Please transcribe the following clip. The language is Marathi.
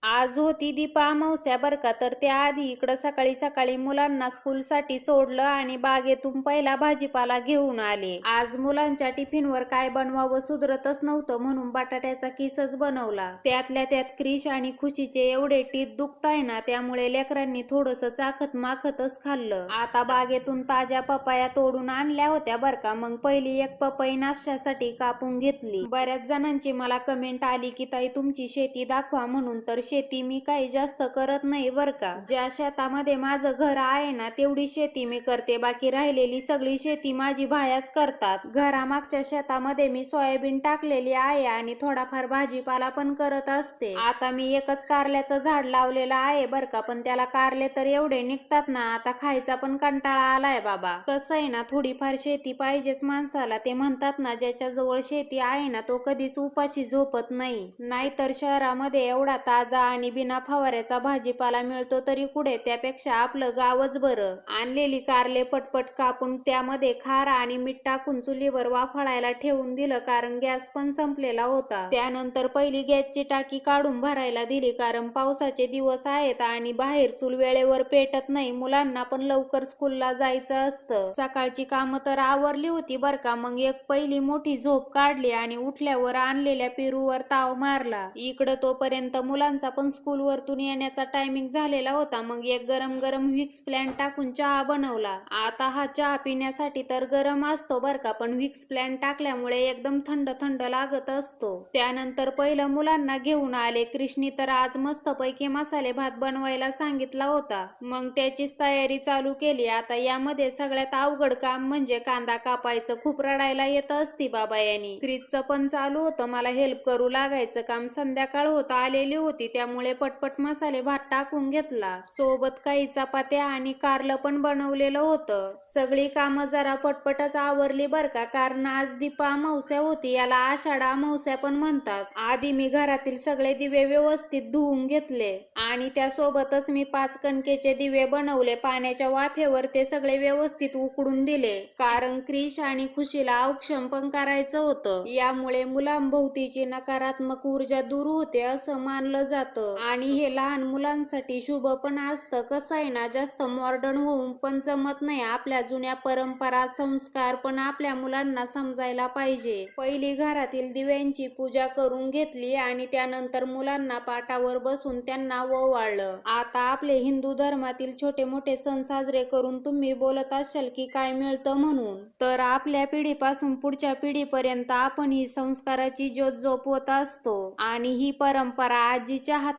आज होती दीपा अमावस्या बर का. तर त्याआधी इकडं सकाळी सकाळी मुलांना स्कूलसाठी सोडलं आणि बागेतून पहिला भाजीपाला घेऊन आले. आज मुलांच्या टिफिनवर काय बनवावं सुधरतच नव्हतं म्हणून बटाट्याचा किसच बनवला. त्यातल्या त्यात क्रिश आणि खुशीचे एवढे टीत दुखताय ना, त्यामुळे लेकरांनी थोडस चाखत माखतच खाल्लं. आता बागेतून ताज्या पपाया तोडून आणल्या होत्या बर का. मग पहिली एक पपई नाश्त्यासाठी कापून घेतली. बऱ्याच जणांची मला कमेंट आली की ताई तुमची शेती दाखवा म्हणून. तर शेती मी काही जास्त करत नाही बर का. ज्या शेतामध्ये माझं घर आहे ना तेवढी शेती मी करते, बाकी राहिलेली सगळी शेती माझी भायाच करतात. घरामागच्या शेतामध्ये मी सोयाबीन टाकलेली आहे आणि थोडाफार भाजीपाला पण करत असते. आता मी एकच कारल्याचं झाड लावलेलं आहे बर का, पण त्याला कारले तर एवढे निघतात ना, आता खायचा पण कंटाळा आलाय बाबा. कसं आहे ना, थोडीफार शेती पाहिजेच माणसाला. ते म्हणतात ना, ज्याच्या जवळ शेती आहे ना तो कधीच उपाशी झोपत नाही. नाहीतर शहरामध्ये एवढा ताजा आणि बिना फवाऱ्याचा भाजीपाला मिळतो तरी कुठे, त्यापेक्षा आपलं गावच बरं. आणलेली कारले पटपट कापून त्यामध्ये खार आणि मीठ टाकून चुलीवर वाफाळायला ठेवून दिलं, कारण गॅस पण संपलेला होता. त्यानंतर पहिली गॅसची टाकी काढून भरायला दिली, कारण पावसाचे दिवस आहेत आणि बाहेर चूल वेळेवर पेटत नाही. मुलांना पण लवकर स्कूलला जायचं असतं. सकाळची कामं तर आवरली होती बर का. मग एक पहिली मोठी झोप काढली आणि उठल्यावर आणलेल्या पेरूवर ताव मारला. इकडं तोपर्यंत मुलांचा पण स्कूल वरतून येण्याचा टायमिंग झालेला होता. मग एक गरम गरम व्हिक्स प्लॅन टाकून चहा बनवला. आता हा चहा पिण्यासाठी तर गरम असतो बर का, पण व्हिक्स प्लॅन टाकल्यामुळे एकदम थंड थंड लागत असतो. त्यानंतर पहिलं मुलांना घेऊन आले. कृष्णी तर आज मस्त पैकी मसाले भात बनवायला सांगितला होता. मग त्याचीच तयारी चालू केली. आता यामध्ये सगळ्यात अवघड काम म्हणजे कांदा कापायचं. खूप रडायला येत असती बाबा यांनी. क्रिसचं पण चालू होतं मला हेल्प करू लागायचं काम. संध्याकाळ होत आलेली होती त्यामुळे पटपट मसाले भात टाकून घेतला. सोबत काही चपात्या आणि कारलं पण बनवलेलं होतं. सगळी कामं जरा पटपटच आवरली बर का, कारण आज दीपा अमावस्या होती. याला आषाढ अमावस्या पण म्हणतात. आधी मी घरातील सगळे दिवे व्यवस्थित धुवून घेतले आणि त्यासोबतच मी 5 कणकेचे दिवे बनवले. पाण्याच्या वाफेवर ते सगळे व्यवस्थित उकडून दिले, कारण क्रिश आणि खुशीला औक्षण पण करायचं होतं. यामुळे मुलांभोवतीची नकारात्मक ऊर्जा दूर होते असं मानलं जातं आणि हे लहान मुलांसाठी शुभ पण असतं. कसं आहे ना, जास्त मॉडर्न होऊन पण जमत नाही. आपल्या जुन्या परंपरा संस्कार पण आपल्या मुलांना समजायला पाहिजे. पहिली घरातील दिव्यांची पूजा करून घेतली आणि त्यानंतर मुलांना पाटावर बसून त्यांना ओवाळलं. आता आपले हिंदू धर्मातील छोटे मोठे सण साजरे करून तुम्ही बोलत असाल की काय मिळतं म्हणून. तर आपल्या पिढीपासून पुढच्या पिढीपर्यंत आपण ही संस्काराची ज्योत जोपवत असतो आणि ही परंपरा आजीच्या